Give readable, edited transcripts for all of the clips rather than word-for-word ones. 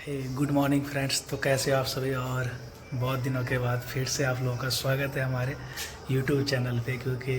Good morning friends. तो कैसे हो आप सभी। और बहुत दिनों के बाद फिर से आप लोगों का स्वागत है हमारे यूट्यूब चैनल पे। क्योंकि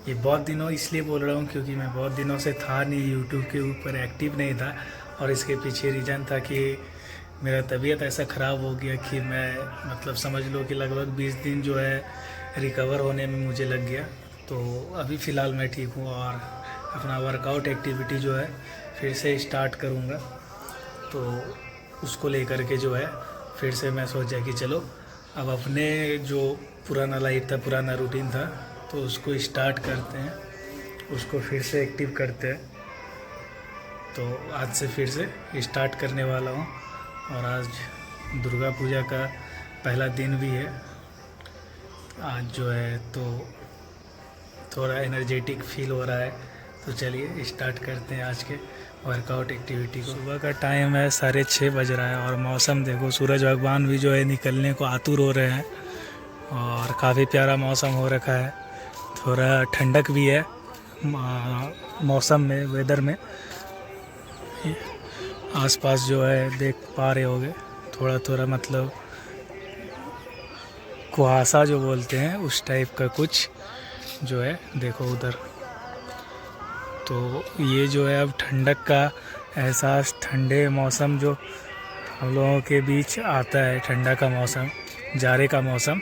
ये बहुत दिनों इसलिए बोल रहा हूँ क्योंकि मैं बहुत दिनों से था नहीं, यूट्यूब के ऊपर एक्टिव नहीं था। और इसके पीछे रीज़न था कि मेरा तबीयत ऐसा ख़राब हो गया कि मैं मतलब समझ लो कि लगभग 20 दिन जो है रिकवर होने में मुझे लग गया। तो अभी फ़िलहाल मैं ठीक हूँ और अपना वर्कआउट एक्टिविटी जो है फिर से स्टार्ट करूँगा। तो उसको लेकर के जो है फिर से मैं सोचा कि चलो अब अपने जो पुराना लाइफ था, पुराना रूटीन था, तो उसको स्टार्ट करते हैं, उसको फिर से एक्टिव करते हैं। तो आज से फिर से स्टार्ट करने वाला हूँ। और आज दुर्गा पूजा का पहला दिन भी है आज जो है, तो थोड़ा एनर्जेटिक फील हो रहा है। तो चलिए स्टार्ट करते हैं आज के वर्कआउट एक्टिविटी को। सुबह का टाइम है, 6:30 बज रहा है और मौसम देखो, सूरज भगवान भी जो है निकलने को आतुर हो रहे हैं और काफ़ी प्यारा मौसम हो रखा है। थोड़ा ठंडक भी है मौसम में, वेदर में। आसपास जो है देख पा रहे होगे, थोड़ा थोड़ा मतलब कुहासा जो बोलते हैं उस टाइप का कुछ जो है, देखो उधर। तो ये जो है अब ठंडक का एहसास, ठंडे मौसम जो हम लोगों के बीच आता है, ठंडा का मौसम, जाड़े का मौसम,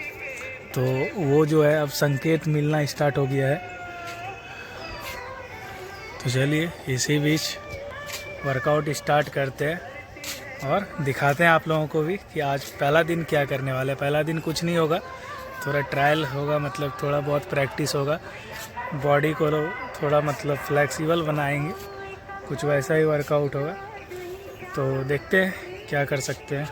तो वो जो है अब संकेत मिलना स्टार्ट हो गया है। तो चलिए इसी बीच वर्कआउट स्टार्ट करते हैं और दिखाते हैं आप लोगों को भी कि आज पहला दिन क्या करने वाले हैं। पहला दिन कुछ नहीं होगा, थोड़ा ट्रायल होगा, मतलब थोड़ा बहुत प्रैक्टिस होगा, बॉडी को थोड़ा मतलब फ्लेक्सिबल बनाएंगे, कुछ वैसा ही वर्कआउट होगा। तो देखते हैं क्या कर सकते हैं।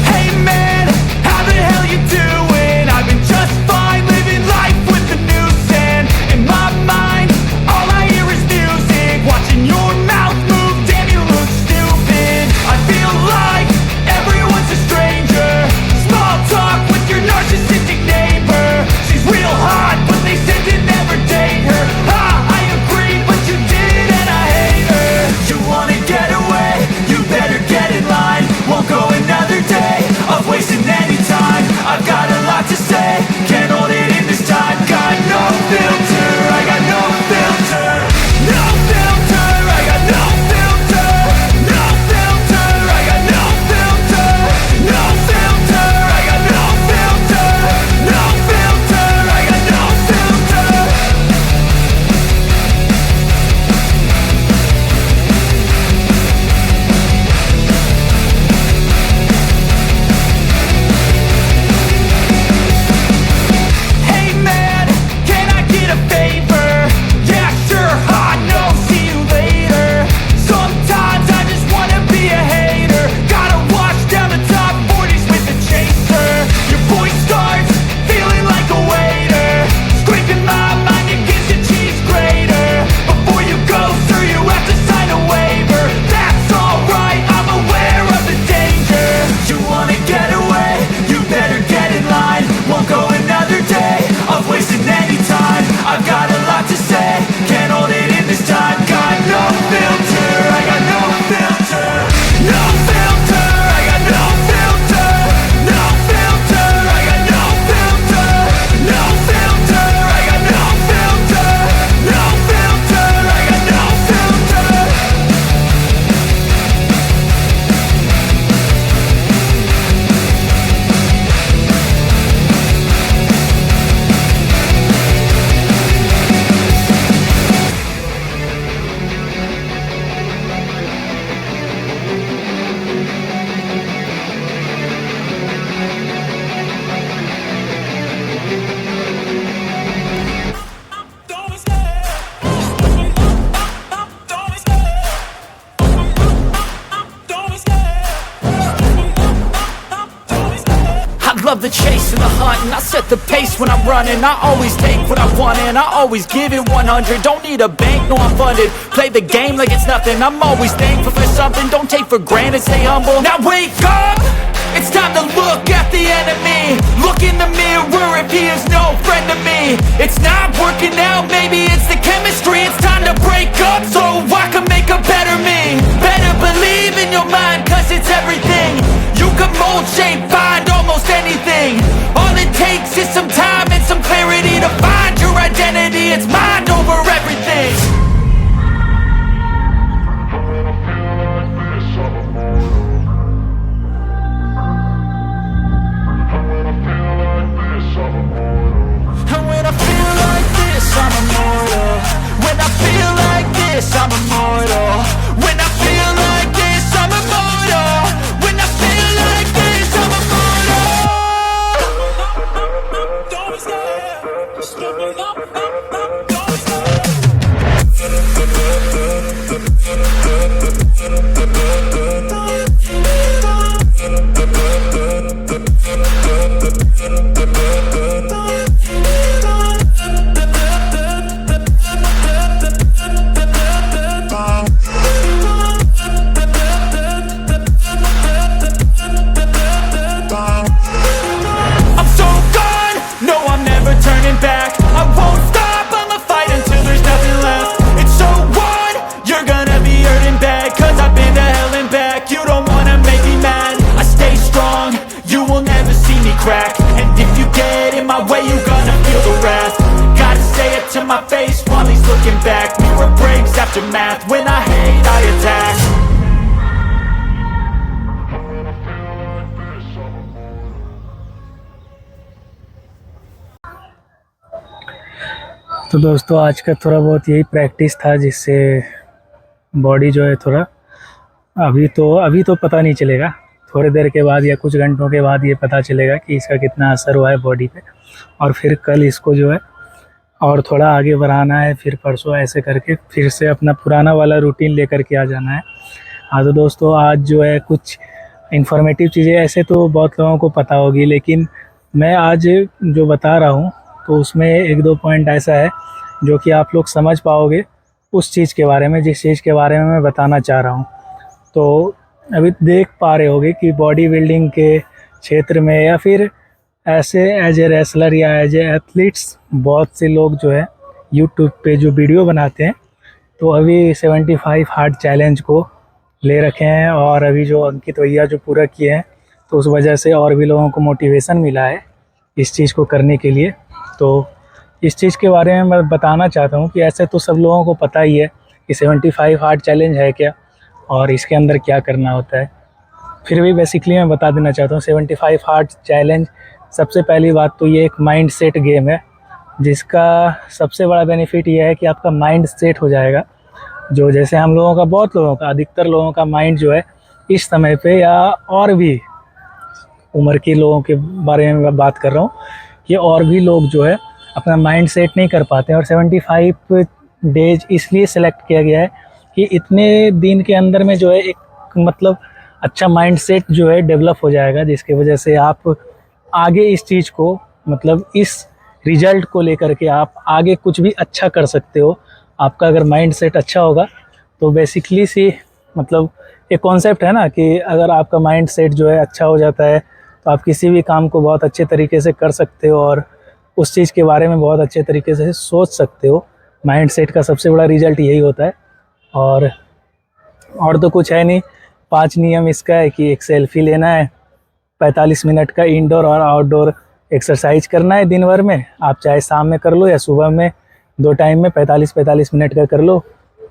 Hey man, how the hell you doing? I've been just fine, living life with the noose and in my mind, all I hear is music. Watching your mouth move, damn the chase and the hunt, and I set the pace when I'm running. I always take what I want and I always give it 100. Don't need a bank, no I'm funded. Play the game like it's nothing. I'm always thankful for something. Don't take for granted, stay humble. Now wake up! It's time to look at the enemy. Look in the mirror if he is no friend to me. It's not working out, maybe it's the chemistry. It's time to break up so I can make a better me. Better believe in your mind, cause it's everything. You can mold, shape, find almost anything. All it takes is some time and some clarity to find your identity. It's mind over everything. I'm immortal. When I feel like this, I'm immortal. When I feel like this, I'm immortal. When I feel like this, I'm immortal. Don't stop, stop, don't crack. And if you get in my way, you gonna feel the wrath. Gotta say it to my face while he's looking back. Mirror breaks after math. When I hate, I attack. तो दोस्तों आज का थोड़ा बहुत यही practice था, जिससे body जो है थोड़ा अभी तो पता नहीं चलेगा, थोड़ी देर के बाद या कुछ घंटों के बाद ये पता चलेगा कि इसका कितना असर हुआ है बॉडी पे। और फिर कल इसको जो है और थोड़ा आगे बढ़ाना है, फिर परसों ऐसे करके फिर से अपना पुराना वाला रूटीन लेकर के आ जाना है। हाँ तो दोस्तों आज जो है कुछ इन्फॉर्मेटिव चीज़ें ऐसे तो बहुत लोगों को पता होगी, लेकिन मैं आज जो बता रहा हूँ तो उसमें एक दो पॉइंट ऐसा है जो कि आप लोग समझ पाओगे उस चीज़ के बारे में, जिस चीज़ के बारे में मैं बताना चाह रहा हूँ। तो अभी देख पा रहे होगे कि बॉडी बिल्डिंग के क्षेत्र में या फिर ऐसे एज ए रेसलर या एज ए एथलीट्स बहुत से लोग जो है यूट्यूब पे जो वीडियो बनाते हैं, तो अभी 75 हार्ड चैलेंज को ले रखे हैं। और अभी जो अंकित भैया जो पूरा किए हैं, तो उस वजह से और भी लोगों को मोटिवेशन मिला है इस चीज़ को करने के लिए। तो इस चीज़ के बारे में मैं बताना चाहता हूँ कि ऐसे तो सब लोगों को पता ही है कि 75 हार्ड चैलेंज है क्या और इसके अंदर क्या करना होता है। फिर भी बेसिकली मैं बता देना चाहता हूँ 75 हार्ड चैलेंज। सबसे पहली बात तो ये एक माइंड सेट गेम है, जिसका सबसे बड़ा बेनिफिट ये है कि आपका माइंड सेट हो जाएगा। जो जैसे हम लोगों का, बहुत लोगों का, अधिकतर लोगों का माइंड जो है इस समय पे या और भी उम्र के लोगों के बारे में मैं बात कर रहा हूँ कि और भी लोग जो है अपना माइंड सेट नहीं कर पाते हैं। और 75 डेज इसलिए सेलेक्ट किया गया है कि इतने दिन के अंदर में जो है एक मतलब अच्छा माइंड सेट जो है डेवलप हो जाएगा, जिसकी वजह से आप आगे इस चीज़ को मतलब इस रिजल्ट को लेकर के आप आगे कुछ भी अच्छा कर सकते हो। आपका अगर माइंड सेट अच्छा होगा तो बेसिकली सी मतलब एक कॉन्सेप्ट है ना कि अगर आपका माइंड सेट जो है अच्छा हो जाता है तो आप किसी भी काम को बहुत अच्छे तरीके से कर सकते हो और उस चीज़ के बारे में बहुत अच्छे तरीके से सोच सकते हो। माइंड सेट का सबसे बड़ा रिजल्ट यही होता है। और तो कुछ है नहीं। 5 नियम इसका है कि एक सेल्फी लेना है, 45 मिनट का इंडोर और आउटडोर एक्सरसाइज करना है दिन भर में। आप चाहे शाम में कर लो या सुबह में, 2 टाइम में 45-45 मिनट का कर लो।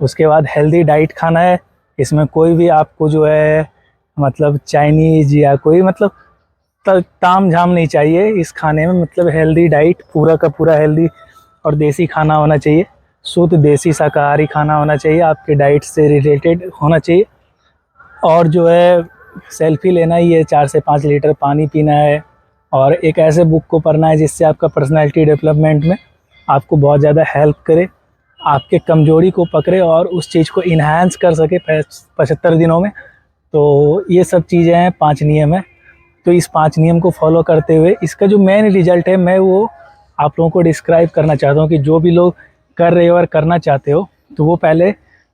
उसके बाद हेल्दी डाइट खाना है। इसमें कोई भी आपको जो है मतलब चाइनीज़ या कोई मतलब ताम झाम नहीं चाहिए इस खाने में। मतलब हेल्दी डाइट, पूरा का पूरा हेल्दी और देसी खाना होना चाहिए। शुद्ध देसी शाकाहारी खाना होना चाहिए, आपके डाइट से रिलेटेड होना चाहिए। और जो है सेल्फी लेना ही है, 4 से 5 लीटर पानी पीना है और एक ऐसे बुक को पढ़ना है जिससे आपका पर्सनैलिटी डेवलपमेंट में आपको बहुत ज़्यादा हेल्प करे, आपके कमजोरी को पकड़े और उस चीज़ को इन्हांस कर सके 75 दिनों में। तो ये सब चीज़ें हैं, 5 नियम है। तो इस 5 नियम को फॉलो करते हुए इसका जो मेन रिजल्ट है मैं वो आप लोगों को डिस्क्राइब करना चाहता हूँ कि जो भी लोग कर रहे हो और करना चाहते हो तो वो पहले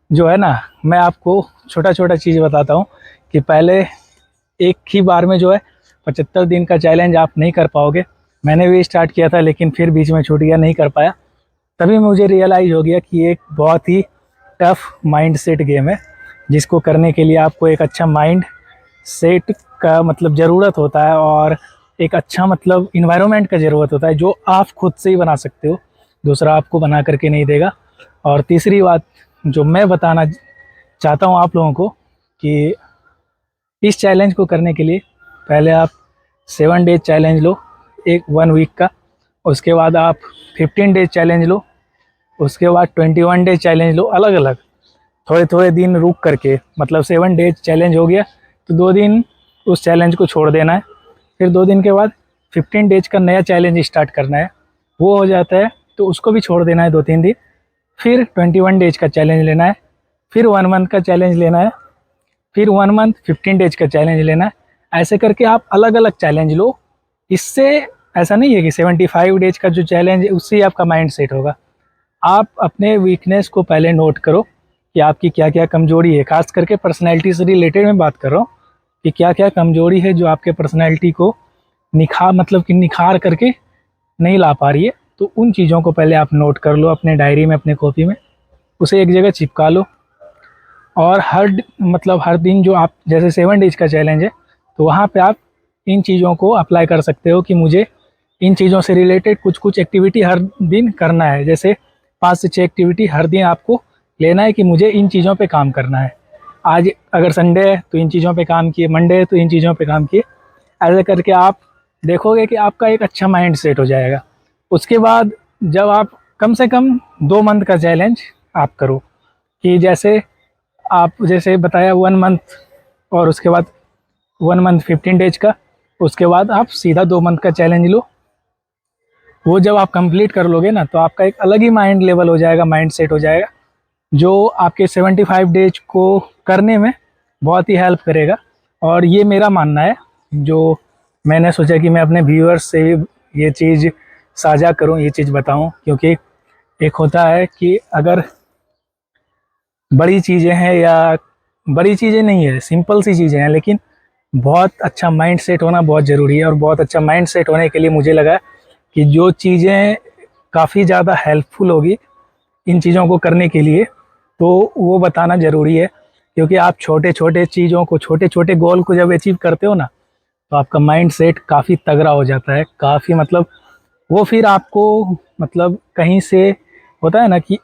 जो है ना, मैं आपको छोटा छोटा चीज़ बताता हूँ कि पहले एक ही बार में जो है 75 दिन का चैलेंज आप नहीं कर पाओगे। मैंने भी स्टार्ट किया था लेकिन फिर बीच में छूट गया, नहीं कर पाया। तभी मुझे रियलाइज़ हो गया कि एक बहुत ही टफ माइंड सेट गेम है जिसको करने के लिए आपको एक अच्छा माइंड सेट का मतलब ज़रूरत होता है और एक अच्छा मतलब इन्वायरमेंट का ज़रूरत होता है जो आप खुद से ही बना सकते हो, दूसरा आपको बना करके नहीं देगा। और तीसरी बात जो मैं बताना चाहता हूँ आप लोगों को कि इस चैलेंज को करने के लिए पहले आप 7 डेज चैलेंज लो, 1 वीक का। उसके बाद आप 15 डेज चैलेंज लो, उसके बाद 21 डेज चैलेंज लो, अलग अलग थोड़े थोड़े दिन रुक करके। मतलब 7 डेज चैलेंज हो गया तो 2 दिन उस चैलेंज को छोड़ देना है, फिर 2 दिन के बाद 15 डेज का नया चैलेंज स्टार्ट करना है। वो हो जाता है तो उसको भी छोड़ देना है 2-3 दिन, फिर 21 डेज का चैलेंज लेना है, फिर 1 मंथ का चैलेंज लेना है, फिर 1 मंथ 15 डेज का चैलेंज लेना है। ऐसे करके आप अलग अलग चैलेंज लो। इससे ऐसा नहीं है कि 75 डेज का जो चैलेंज है उससे ही आपका माइंड सेट होगा। आप अपने वीकनेस को पहले नोट करो कि आपकी क्या क्या कमजोरी है, खास करके पर्सनैलिटी से रिलेटेड मैं बात कर रहा हूँ कि क्या क्या कमजोरी है जो आपके पर्सनैलिटी को निखार करके नहीं ला पा रही है। तो उन चीज़ों को पहले आप नोट कर लो अपने डायरी में, अपने कॉपी में, उसे एक जगह चिपका लो। और हर दिन जो आप जैसे 7 डेज का चैलेंज है तो वहाँ पे आप इन चीज़ों को अप्लाई कर सकते हो कि मुझे इन चीज़ों से रिलेटेड कुछ कुछ एक्टिविटी हर दिन करना है। जैसे 5 से 6 एक्टिविटी हर दिन आपको लेना है कि मुझे इन चीज़ों पे काम करना है। आज अगर संडे है तो इन चीज़ों पे काम किए, मंडे है तो इन चीज़ों पे काम किए। ऐसे करके आप देखोगे कि आपका एक अच्छा माइंड सेट हो जाएगा। उसके बाद जब आप कम से कम 2 मंथ का चैलेंज आप करो कि जैसे बताया 1 मंथ और उसके बाद 1 मंथ 15 डेज का, उसके बाद आप सीधा 2 मंथ का चैलेंज लो। वो जब आप कंप्लीट कर लोगे ना तो आपका एक अलग ही माइंड लेवल हो जाएगा, माइंड सेट हो जाएगा जो आपके 75 डेज को करने में बहुत ही हेल्प करेगा। और ये मेरा मानना है, जो मैंने सोचा कि मैं अपने व्यूअर्स से ये चीज़ साझा करूं, ये चीज़ बताऊं। क्योंकि एक होता है कि अगर बड़ी चीज़ें हैं या बड़ी चीज़ें नहीं है, सिंपल सी चीज़ें हैं, लेकिन बहुत अच्छा माइंड सेट होना बहुत ज़रूरी है। और बहुत अच्छा माइंड सेट होने के लिए मुझे लगा कि जो चीज़ें काफ़ी ज़्यादा हेल्पफुल होगी इन चीज़ों को करने के लिए तो वो बताना ज़रूरी है। क्योंकि आप छोटे छोटे चीज़ों को, छोटे छोटे गोल को जब अचीव करते हो ना तो आपका माइंड सेट काफ़ी तगड़ा हो जाता है, काफ़ी मतलब वो फिर आपको मतलब कहीं से होता है ना कि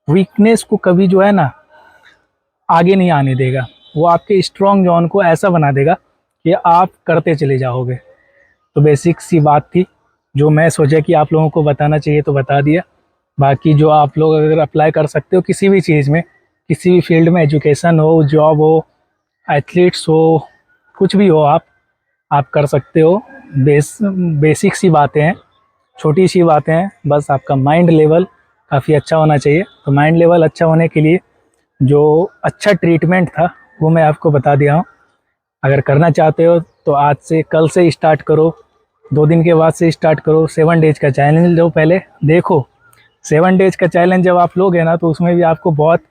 वीकनेस को कभी जो है ना आगे नहीं आने देगा। वो आपके स्ट्रॉन्ग जोन को ऐसा बना देगा कि आप करते चले जाओगे। तो बेसिक सी बात थी जो मैं सोचा कि आप लोगों को बताना चाहिए तो बता दिया। बाकी जो आप लोग अगर अप्लाई कर सकते हो किसी भी चीज़ में, किसी भी फील्ड में, एजुकेशन हो, जॉब हो, एथलीट्स हो, कुछ भी हो, आप कर सकते हो। बेसिक सी बातें हैं, छोटी सी बातें हैं, बस आपका माइंड लेवल काफ़ी अच्छा होना चाहिए। तो माइंड लेवल अच्छा होने के लिए जो अच्छा ट्रीटमेंट था वो मैं आपको बता दिया हूँ। अगर करना चाहते हो तो आज से, कल से स्टार्ट करो, 2 दिन के बाद से स्टार्ट करो। 7 डेज का चैलेंज लो, पहले देखो 7 डेज का चैलेंज जब आप लोगे ना तो उसमें भी आपको बहुत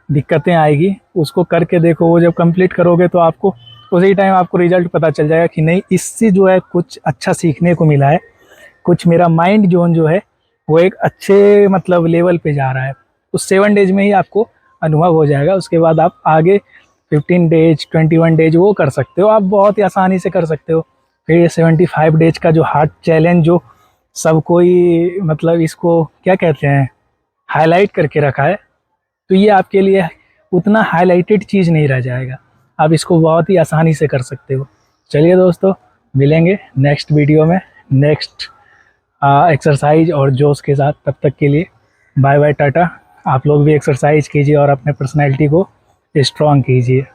दिक्कतें आएगी, उसको करके देखो। वो जब कंप्लीट करोगे तो आपको उसी टाइम आपको रिजल्ट पता चल जाएगा कि नहीं, इससे जो है कुछ अच्छा सीखने को मिला है, कुछ मेरा माइंड जोन जो है वो एक अच्छे मतलब लेवल पे जा रहा है। उस 7 डेज में ही आपको अनुभव हो जाएगा। उसके बाद आप आगे 15 डेज 21 डेज वो कर सकते हो, आप बहुत ही आसानी से कर सकते हो। फिर ये 75 डेज का जो हार्ड चैलेंज जो सब कोई मतलब इसको क्या कहते हैं, हाईलाइट करके रखा है, तो ये आपके लिए उतना हाईलाइटेड चीज़ नहीं रह जाएगा। आप इसको बहुत ही आसानी से कर सकते हो। चलिए दोस्तों, मिलेंगे नेक्स्ट वीडियो में नेक्स्ट एक्सरसाइज और जोश के साथ। तब तक के लिए बाय बाय, टाटा। आप लोग भी एक्सरसाइज कीजिए और अपने पर्सनैलिटी को स्ट्रॉन्ग कीजिए।